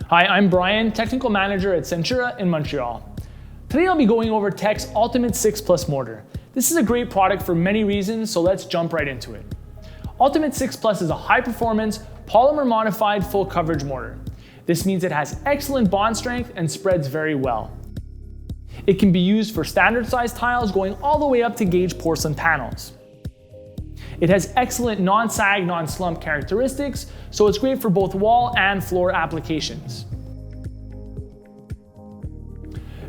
Hi, I'm Brian, Technical Manager at Centura in Montreal. Today I'll be going over Tech's Ultimate 6 Plus mortar. This is a great product for many reasons, so let's jump right into it. Ultimate 6 Plus is a high-performance, polymer-modified full coverage mortar. This means it has excellent bond strength and spreads very well. It can be used for standard size tiles going all the way up to gauge porcelain panels. It has excellent non-sag, non-slump characteristics, so it's great for both wall and floor applications.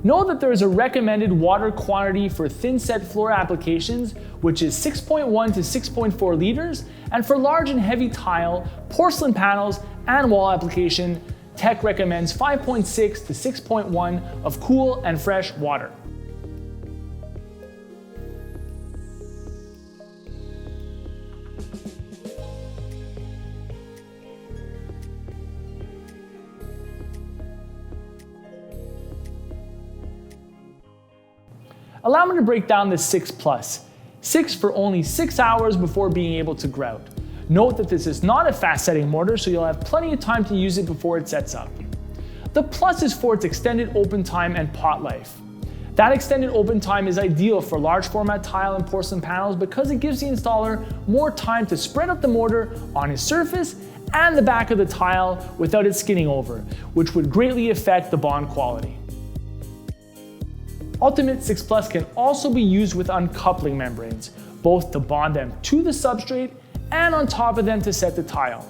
Know that there is a recommended water quantity for thin set floor applications, which is 6.1 to 6.4 liters, and for large and heavy tile, porcelain panels, and wall application, Tech recommends 5.6 to 6.1 of cool and fresh water. Allow me to break down this 6 Plus. 6 for only 6 hours before being able to grout. Note that this is not a fast setting mortar, so you'll have plenty of time to use it before it sets up. The Plus is for its extended open time and pot life. That extended open time is ideal for large format tile and porcelain panels because it gives the installer more time to spread out the mortar on his surface and the back of the tile without it skinning over, which would greatly affect the bond quality. Ultimate 6 Plus can also be used with uncoupling membranes, both to bond them to the substrate and on top of them to set the tile.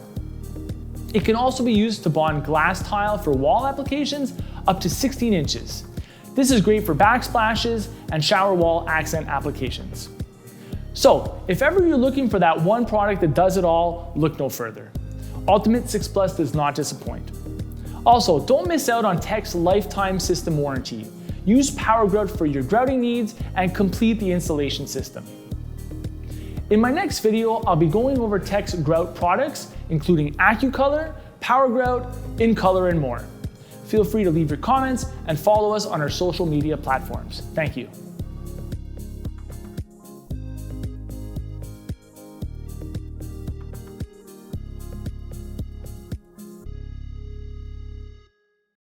It can also be used to bond glass tile for wall applications up to 16 inches. This is great for backsplashes and shower wall accent applications. So, if ever you're looking for that one product that does it all, look no further. Ultimate 6 Plus does not disappoint. Also, don't miss out on Tech's lifetime system warranty. Use Power Grout for your grouting needs and complete the installation system. In my next video, I'll be going over Tech's grout products, including AccuColor, Power Grout, InColor, and more. Feel free to leave your comments and follow us on our social media platforms. Thank you.